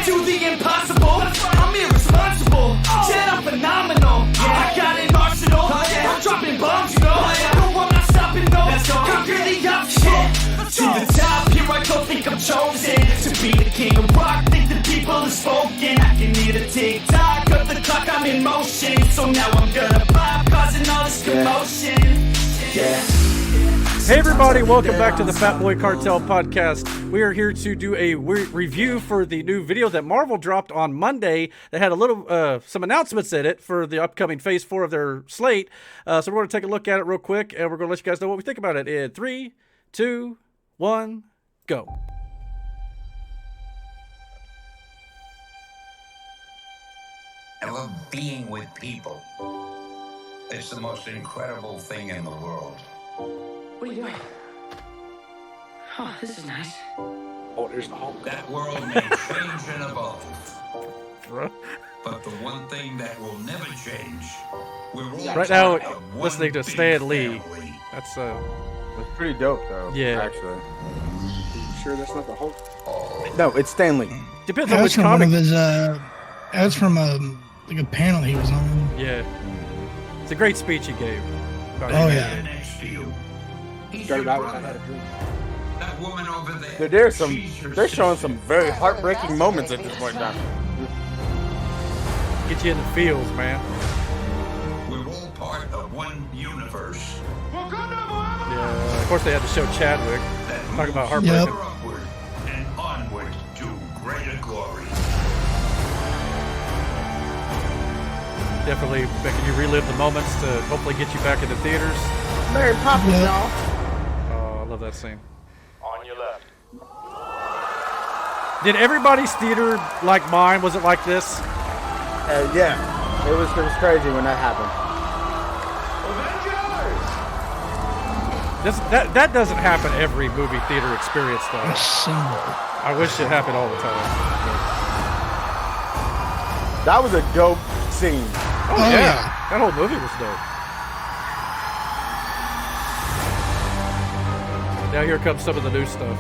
do the impossible. I'm irresponsible. Yeah, I'm phenomenal. I got an arsenal. I'm dropping bombs, you know. No, I'm not stopping, no. Conquer the obstacle. To the top, here I go, think I'm chosen to be the king of rock, think the people have spoken. I can hear the tick-tock of the clock, I'm in motion. So now I'm gonna pop, causing all this commotion. Yeah. Hey everybody, welcome back to the Fat Boy Cartel podcast. We are here to do a review for the new video that Marvel dropped on Monday that had a little some announcements in it for the upcoming Phase 4 of their slate. So we're going to take a look at it real quick, and we're going to let you guys know what we think about it in 3, 2, 1, go. I love being with people. It's the most incredible thing in the world. What are you doing? Oh, this is nice. Oh, there's the Hulk. That world may change and evolve. But the one thing that will never change, we're all right now, part of listening to one Stan big Lee. family. That's It's pretty dope, though. Yeah. Actually. You sure that's not the Hulk? No, it's Stan Lee. depends on That's which from one comic. of his. That's from like a panel he was on. Yeah, it's a great speech he gave. Oh yeah. Next to you. He's Started your out with I brother. had a dream. That woman over there. Dude, there's some. she's your They're showing sister. some very heartbreaking moments at this point now. Get you in the feels, man. We're all part of one universe. Yeah, of course they had to show Chadwick. That Talk about moves heartbreaking. ever upward and onward to greater glory. Definitely making you relive the moments to hopefully get you back into theaters. Mary Poppins, Yeah. y'all. Oh, I love that scene. On your left. Did everybody's theater like mine? Was it like this? Yeah, it was crazy when that happened. That doesn't happen every movie theater experience though. A symbol. I wish it happened all the time. That was a dope scene. Oh, Oh, yeah. yeah. That whole movie was dope. Now here comes some of the new stuff.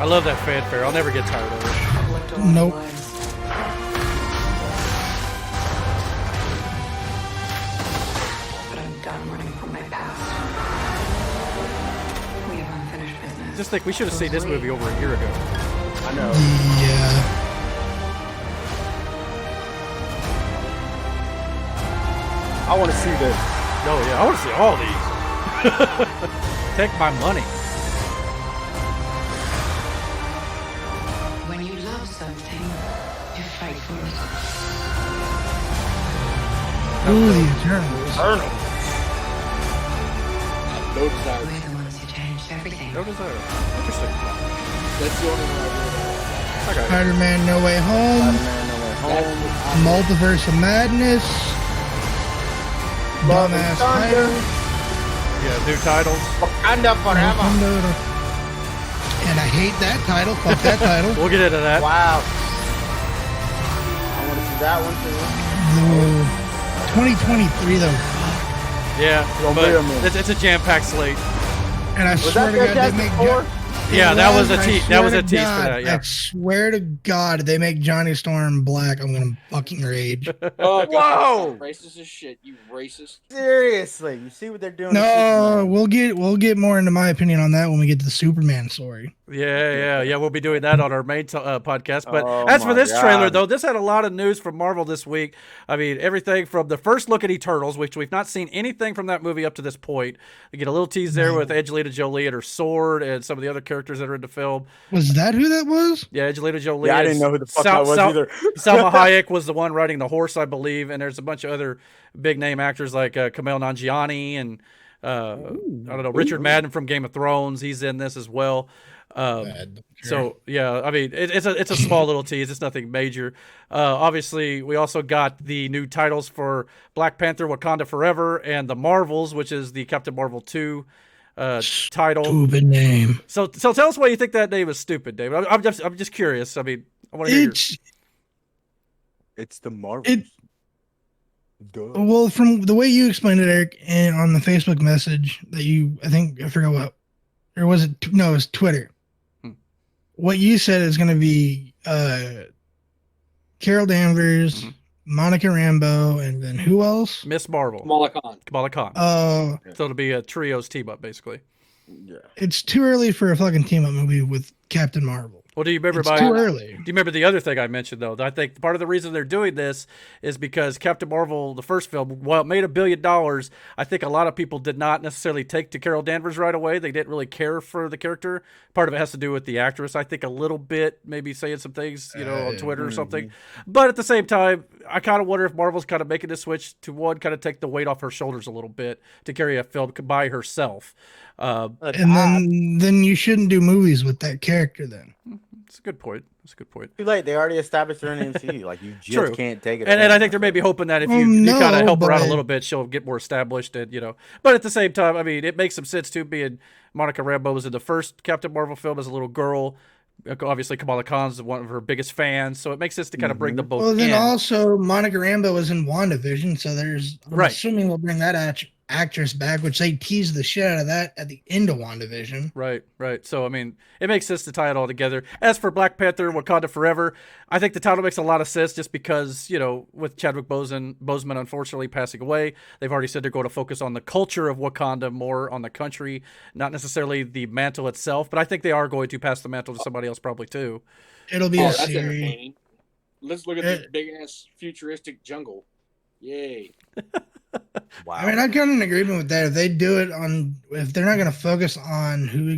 I love that fanfare. I'll never get tired of it. Nope. But I'm done running from my past. We have unfinished business. Just think we should have seen this movie over a year ago. I know. Yeah. I want to see this. Oh yeah, I want to see all these. Take my money. When you love something, you fight for it. Ooh, the Eternals. No desire. We're the ones who changed everything. What is that? Interesting. That's the only one I Okay. Spider-Man: No Way Home. Man, no way home. Multiverse of Madness. Love and Dumbass Thunder. Tiger. Yeah, new titles. Wakanda forever. And I hate that title. Fuck that title. We'll get into that. Wow. I want to see that one too. 2023 though. Yeah, Don't but be a man. it's a jam-packed slate. And I Was swear that to God, they Fantastic make Four? Yeah, that was a I tease. That swear was a to tease for God, that. Yeah. I swear to God, they make Johnny Storm black. I'm gonna fucking rage. Oh, Whoa! racist as shit, you racist. Seriously, you see what they're doing? to No, Superman. we'll get more into my opinion on that when we get to the Superman story. Yeah. We'll be doing that on our main podcast. But Oh as for my this God. trailer, though, this had a lot of news from Marvel this week. I mean, everything from the first look at Eternals, which we've not seen anything from that movie up to this point. We get a little tease there with Angelina Jolie and her sword and some of the other characters that are in the film. Was that who that was? Yeah, Angelina Jolie. Yeah, I and didn't know who the fuck that was either. Salma Hayek was the one riding the horse, I believe, and there's a bunch of other big name actors like Kumail Nanjiani and I don't know, Richard Madden from Game of Thrones. He's in this as well. So yeah, I mean, it's a small little tease. It's nothing major. Obviously, we also got the new titles for Black Panther: Wakanda Forever and the Marvels, which is the Captain Marvel 2 title. Stupid name. So tell us why you think that name is stupid, David. I'm just curious. I mean, I want to hear. It's the Marvel. It well, from the way you explained it, Eric, and on the Facebook message that I forgot what, or was it? No, it was Twitter. what you said is going to be Carol Danvers, Monica Rambeau, and then who else? Miss Marvel. Kamala Khan. So it'll be a trios team up, basically. Yeah. It's too early for a fucking team up movie with Captain Marvel. Well, do you remember It's too early. Do you remember the other thing I mentioned, though? I think part of the reason they're doing this is because Captain Marvel, the first film, while it made $1 billion, I think a lot of people did not necessarily take to Carol Danvers right away. They didn't really care for the character. Part of it has to do with the actress, I think, a little bit, maybe saying some things, on Twitter or something. But at the same time, I kind of wonder if Marvel's kind of making this switch to, one, kind of take the weight off her shoulders a little bit to carry a film by herself. And then you shouldn't do movies with that character then. It's a good point. It's a good point. Too late. They already established her in the MCU. Like, you just True. can't take it. And I think they're maybe hoping that if you kind of help her out a little bit, she'll get more established. And but at the same time, I mean, it makes some sense too. Being Monica Rambeau was in the first Captain Marvel film as a little girl. Obviously, Kamala Khan's one of her biggest fans, so it makes sense to kind of bring them both. Well, then in. also Monica Rambeau was in WandaVision, so I'm assuming we'll bring that actress back, which they teased the shit out of that at the end of WandaVision. Right. So, I mean, it makes sense to tie it all together. As for Black Panther, Wakanda Forever, I think the title makes a lot of sense just because, with Chadwick Boseman unfortunately passing away, they've already said they're going to focus on the culture of Wakanda, more on the country, not necessarily the mantle itself, but I think they are going to pass the mantle to somebody else probably too. It'll be a that's series. entertaining. Let's look at this big-ass futuristic jungle. Yay. Wow. I mean, I'm kind of in agreement with that. If they do it if they're not going to focus on who's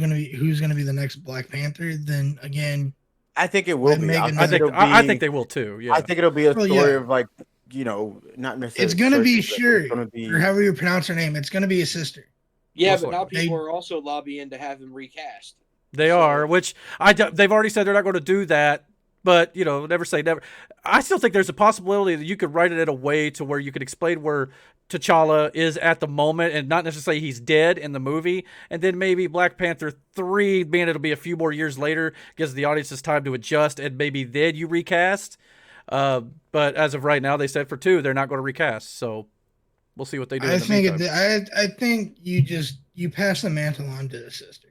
going to be the next Black Panther, then again, I think it will be. I think they will too. Yeah. I think it'll be a story of not necessarily. It's going to be Shuri, or however you pronounce her name. It's going to be a sister. Yeah, but now people are also lobbying to have him recast. They are, which they've already said they're not going to do that. But, never say never. I still think there's a possibility that you could write it in a way to where you could explain where T'Challa is at the moment and not necessarily he's dead in the movie. And then maybe Black Panther 3, being it'll be a few more years later, gives the audiences time to adjust and maybe then you recast. But as of right now, they said for 2, they're not going to recast. So we'll see what they do. I think you pass the mantle on to the sister.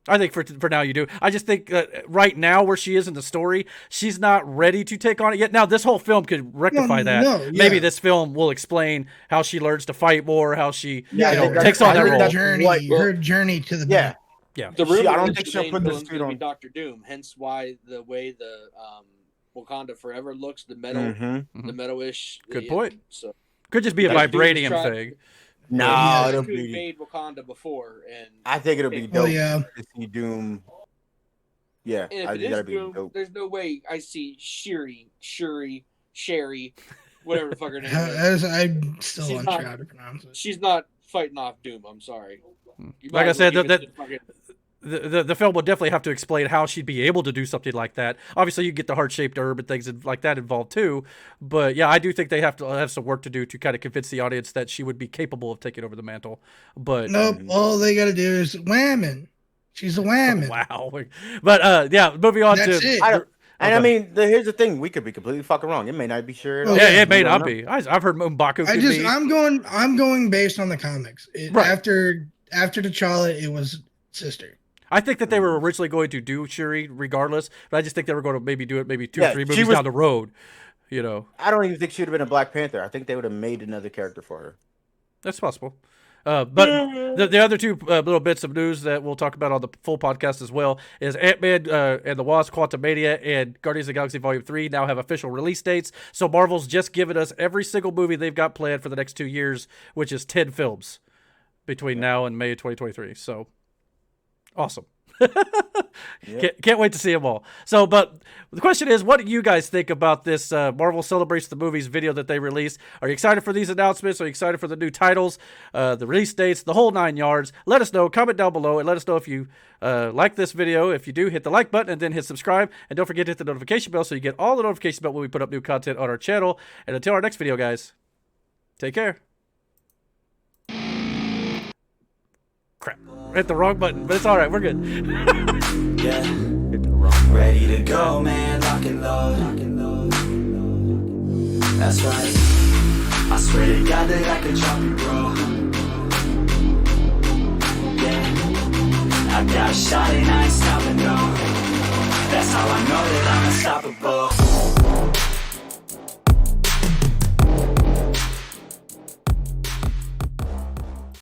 I think for now you do. I just think right now where she is in the story, she's not ready to take on it yet. Now this whole film could rectify that. Maybe this film will explain how she learns to fight more, how she takes on that role. Her journey to the yeah. The rumor I don't think she'll put the suit on Doctor Doom. Hence why the way the Wakanda Forever looks, the metal, the metal-ish. Good point. So could just be a vibranium thing. No, it'll be be made Wakanda before, and I think it'll be dope. To see Doom. Yeah, and if I it think is that'd be Doom, dope. there's no way I see Sherry, whatever the fuck her name is. I'm still unsure how to pronounce it. She's not fighting off Doom. I'm sorry. Like I said, the film will definitely have to explain how she'd be able to do something like that. Obviously, you get the heart-shaped herb and things like that involved too. But yeah, I do think they have to have some work to do to kind of convince the audience that she would be capable of taking over the mantle. But nope, all they got to do is whamming. She's a whamming. Wow. But yeah, moving on That's to. It. And I mean, here's the thing: we could be completely fucking wrong. It may not be sure. It may not be. I've heard M'Baku. I'm going based on the comics. After T'Challa, it was sister. I think that they were originally going to do Shuri regardless, but I just think they were going to maybe do it 2 or 3 movies down the road. I don't even think she would have been a Black Panther. I think they would have made another character for her. That's possible. But the other 2 little bits of news that we'll talk about on the full podcast as well is Ant-Man and the Wasp: Quantumania and Guardians of the Galaxy Volume 3 now have official release dates. So Marvel's just given us every single movie they've got planned for the next 2 years, which is 10 films between now and May of 2023. So awesome. Can't wait to see them all. So, but the question is, what do you guys think about this Marvel Celebrates the Movies video that they released? Are you excited for these announcements? Are you excited for the new titles, the release dates, the whole 9 yards? Let us know. Comment down below and let us know if you like this video. If you do, hit the like button and then hit subscribe. And don't forget to hit the notification bell so you get all the notifications about when we put up new content on our channel. And until our next video, guys, take care. Crap. Hit the wrong button, but it's all right. We're good. Yeah. Ready to go, man. Lock and load. That's right. I swear to God that I could drop you, bro. Yeah. I got a shot and I ain't stopping, no. That's how I know that I'm unstoppable.